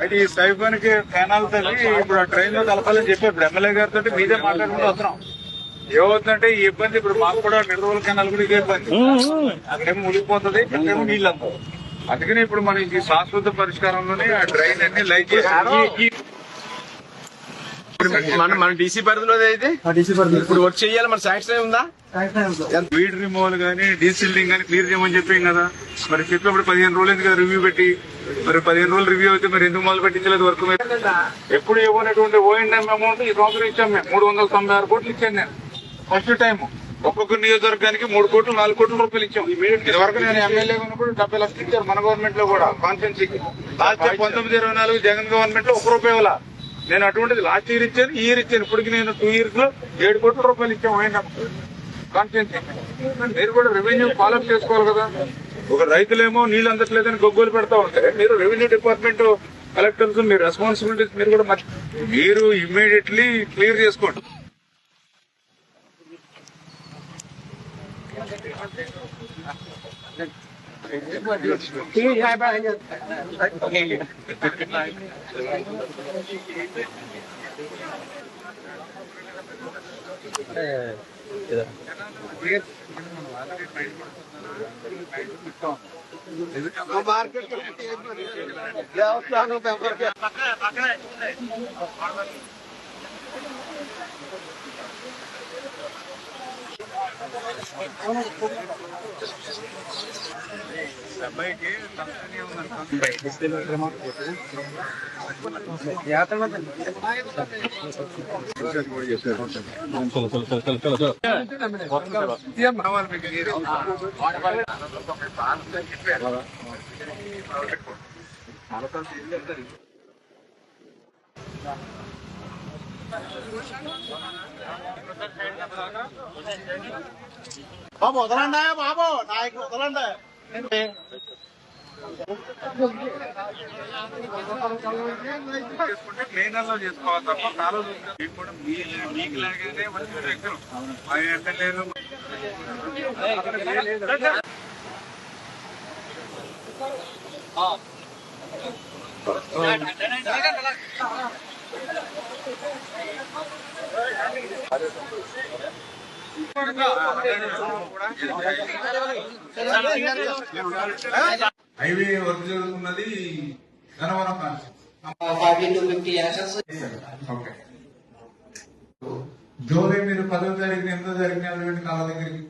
అయితే ఈ సైఫోన్ కి కెనాల్ తల్లి ఇప్పుడు ఆ ట్రైన్ లో కలపాలని చెప్పి ఇప్పుడు ఎమ్మెల్యే గారితో మీదే మాట్లాడుకుంటూ వస్తున్నాం. ఏమవుతుందంటే ఈ ఇబ్బంది ఇప్పుడు మాకు కూడా నిర్మల్ కెనాల్ కూడా ఇదే ఇబ్బంది. అక్కడేమో మునిగిపోతుంది, ఇక్కడేమో నీళ్ళు అంటారు. అందుకని ఇప్పుడు మనకి శాశ్వత పరిష్కారంలోనే ఆ డ్రైన్ అన్ని లైట్ చేసి మన డీసీ పరిధిలో అయితే ఇప్పుడు వర్క్ చేయాలి. మన శాంక్షన్ ఉందా? వీడ్ రిమూవల్ గానీ డీసిల్డింగ్ గానీ క్లియర్ చేయమని చెప్పాం కదా. మరి చెప్పినప్పుడు 15 రోజులు ఎందుకు రివ్యూ పెట్టి, మరి 15 రోజులు రివ్యూ అయితే మరి ఎందుకు మొదలు పెట్టించలేదు వర్క్ మీద? ఎప్పుడు ఇవ్వనటువంటి ఓఎండ్ఎం అమౌంట్ ఈ సంవత్సరం ఇచ్చాం మేము. 396 కోట్లు ఇచ్చాను నేను ఫస్ట్ టైం. ఒక్కొక్క నియోజకవర్గానికి 3 కోట్లు 4 కోట్ల రూపాయలు ఇచ్చాం. ఇది వరకు నేను ఎమ్మెల్యే ఉన్నప్పుడు 70 లక్షలు ఇచ్చారు మన గవర్నమెంట్ లో కూడా కాన్స్టిట్యున్సీకి. లాస్ట్ 1924 జగన్ గవర్నమెంట్ లో 1 రూపాయి ఇవ్వాల. నేను అటువంటిది లాస్ట్ ఇయర్ ఇచ్చాను, ఈ ఇయర్ ఇచ్చాను. ఇప్పటికి నేను 2 ఇయర్స్ లో 7 కోట్ల రూపాయలు ఇచ్చాం ఓఎండ్ఎం కాన్స్టిట్యున్సీ. మీరు కూడా రెవెన్యూ ఫాలోఅప్ చేసుకోవాలి కదా. ఒక రైతులేమో నీళ్ళు అందట్లేదని గొగ్గోలు పెడతా ఉంటే మీరు రెవెన్యూ డిపార్ట్మెంట్ కలెక్టర్స్ మీ రెస్పాన్సిబిలిటీస్ మీరు కూడా మీరు ఇమ్మీడియట్లీ క్లియర్ చేసుకోండి. అబ్బాయికి బాబు వదలండి, బాబు నాయకు వదలండి. ప్లేనర్లో చేసుకోవాలి తప్ప కాలువలు కూడా మీకు లాగానే మంచి వ్యక్తులు మా ఎమ్మెల్యేలు హైవే వర్క్ జరుగుతున్నది ధనవరం జూలై మీరు 10వ తారీఖున 8వ తారీఖున వెళ్ళండి కాళ్ళ దగ్గరికి.